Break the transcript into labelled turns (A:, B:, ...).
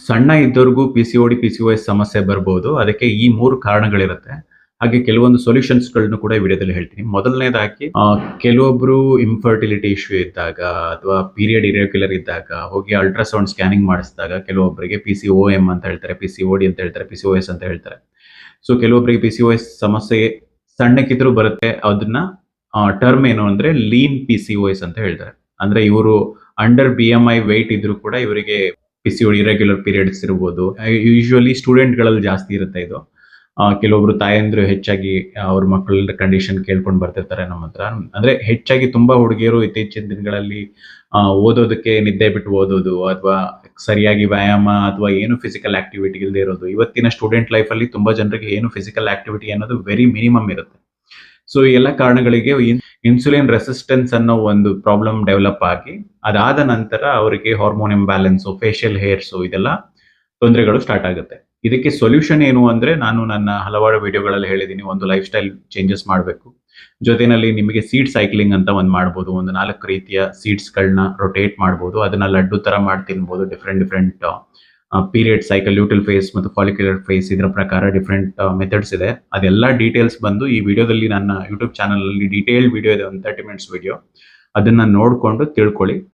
A: ಸಣ್ಣ ಇದ್ದವ್ರಿಗೂ PCOD, PCOS ಸಮಸ್ಯೆ ಬರ್ಬೋದು. ಅದಕ್ಕೆ ಈ 3 ಕಾರಣಗಳಿರುತ್ತೆ. ಹಾಗೆ ಕೆಲವೊಂದು ಸೊಲ್ಯೂಷನ್ಸ್‌ಗಳನ್ನು ಕೂಡ ಈ ವಿಡಿಯೋದಲ್ಲಿ ಹೇಳ್ತೀನಿ. ಮೊದಲನೇದಾಗಿ ಕೆಲವೊಬ್ರು ಇನ್ಫರ್ಟಿಲಿಟಿ ಇಶ್ಯೂ ಇದ್ದಾಗ ಅಥವಾ ಪೀರಿಯಡ್ ಇರ್ರೆಗ್ಯುಲರ್ ಇದ್ದಾಗ ಹೋಗಿ ಅಲ್ಟ್ರಾಸೌಂಡ್ ಸ್ಕ್ಯಾನಿಂಗ್ ಮಾಡಿಸಿದಾಗ ಕೆಲವೊಬ್ಬರಿಗೆ ಪಿಸಿಒಎಂ ಅಂತ ಹೇಳ್ತಾರೆ, ಪಿಸಿಒಡಿ ಅಂತ ಹೇಳ್ತಾರೆ, ಪಿಸಿಒಎಸ್ ಅಂತ ಹೇಳ್ತಾರೆ. ಸೊ ಕೆಲವೊಬ್ಬರಿಗೆ ಪಿಸಿಒಎಸ್ ಸಮಸ್ಯೆ ಸಣ್ಣಕ್ಕಿದ್ರೂ ಬರುತ್ತೆ. ಅದನ್ನ ಟರ್ಮ್ ಏನು ಅಂದ್ರೆ ಲೀನ್ ಪಿಸಿಒಎಸ್ ಅಂತ ಹೇಳ್ತಾರೆ. ಅಂದ್ರೆ ಇವರು ಅಂಡರ್ ಬಿಎಂಐ ವೆಯ್ಟ್ ಇದ್ರೂ ಕೂಡ ಇವರಿಗೆ ಪಿಸಿಒಡಿ ಇರೆಗ್ಯುಲರ್ ಪೀರಿಯಡ್ಸ್ ಇರ್ಬೋದು. ಯೂಶುವಲಿ ಸ್ಟೂಡೆಂಟ್ಗಳಲ್ಲಿ ಜಾಸ್ತಿ ಇರುತ್ತೆ ಇದು. ಕೆಲವೊಬ್ರು ತಾಯಂದ್ರು ಹೆಚ್ಚಾಗಿ ಅವ್ರ ಮಕ್ಕಳ ಕಂಡೀಷನ್ ಕೇಳ್ಕೊಂಡು ಬರ್ತಿರ್ತಾರೆ ನಮ್ಮ ಹತ್ರ. ಅಂದ್ರೆ ಹೆಚ್ಚಾಗಿ ತುಂಬಾ ಹುಡುಗಿಯರು ಇತ್ತೀಚಿನ ದಿನಗಳಲ್ಲಿ ಓದೋದಕ್ಕೆ ನಿದ್ದೆ ಬಿಟ್ಟು ಓದೋದು ಅಥವಾ ಸರಿಯಾಗಿ ವ್ಯಾಯಾಮ ಅಥವಾ ಏನು ಫಿಸಿಕಲ್ ಆಕ್ಟಿವಿಟಿ ಇಲ್ಲದೆ ಇರೋದು. ಇವತ್ತಿನ ಸ್ಟೂಡೆಂಟ್ ಲೈಫ್ ಅಲ್ಲಿ ತುಂಬಾ ಜನರಿಗೆ ಏನು ಫಿಸಿಕಲ್ ಆಕ್ಟಿವಿಟಿ ಅನ್ನೋದು ವೆರಿ ಮಿನಿಮಮ್ ಇರುತ್ತೆ. ಸೊ ಈ ಎಲ್ಲ ಕಾರಣಗಳಿಗೆ ಇನ್ಸುಲಿನ್ ರೆಸಿಸ್ಟೆನ್ಸ್ ಅನ್ನೋ ಒಂದು ಪ್ರಾಬ್ಲಮ್ ಡೆವಲಪ್ ಆಗಿ ಅದಾದ ನಂತರ ಅವರಿಗೆ ಹಾರ್ಮೋನ್ ಇಂಬ್ಯಾಲೆನ್ಸ್, ಫೇಶಿಯಲ್ ಹೇರ್ಸ್ ಇದೆಲ್ಲ ತೊಂದರೆಗಳು ಸ್ಟಾರ್ಟ್ ಆಗುತ್ತೆ. ಇದಕ್ಕೆ ಸೊಲ್ಯೂಷನ್ ಏನು ಅಂದ್ರೆ ನಾನು ನನ್ನ ಹಲವಾರು ವಿಡಿಯೋಗಳಲ್ಲಿ ಹೇಳಿದ್ದೀನಿ. ಒಂದು ಲೈಫ್ ಸ್ಟೈಲ್ ಚೇಂಜಸ್ ಮಾಡಬೇಕು. ಜೊತೆನಲ್ಲಿ ನಿಮಗೆ ಸೀಡ್ ಸೈಕ್ಲಿಂಗ್ ಅಂತ ಒಂದು ಮಾಡ್ಬೋದು. ಒಂದು 4 ರೀತಿಯ ಸೀಡ್ಸ್ಗಳನ್ನ ರೊಟೇಟ್ ಮಾಡ್ಬೋದು. ಅದನ್ನ ಲಡ್ಡು ತರ ಮಾಡಿ ತಿನ್ಬೋದು. ಡಿಫ್ರೆಂಟ್ ಪೀರಿಯಡ್ ಸೈಕಲ್, ಲ್ಯೂಟಲ್ ಫೇಸ್ ಮತ್ತು ಫಾಲಿಕ್ಯುಲರ್ ಫೇಸ್ ಇದರ ಪ್ರಕಾರ ಡಿಫ್ರೆಂಟ್ ಮೆಥಡ್ಸ್ ಇದೆ. ಅದೆಲ್ಲ ಡೀಟೇಲ್ಸ್ ಬಂದು ಈ ವಿಡಿಯೋದಲ್ಲಿ ನನ್ನ ಯೂಟ್ಯೂಬ್ ಚಾನಲ್ ಅಲ್ಲಿ ಡೀಟೇಲ್ ವಿಡಿಯೋ ಇದೆ, ಒಂದು 30 ಮಿನಿಟ್ಸ್ ವಿಡಿಯೋ. ಅದನ್ನ ನೋಡ್ಕೊಂಡು ತಿಳ್ಕೊಳ್ಳಿ.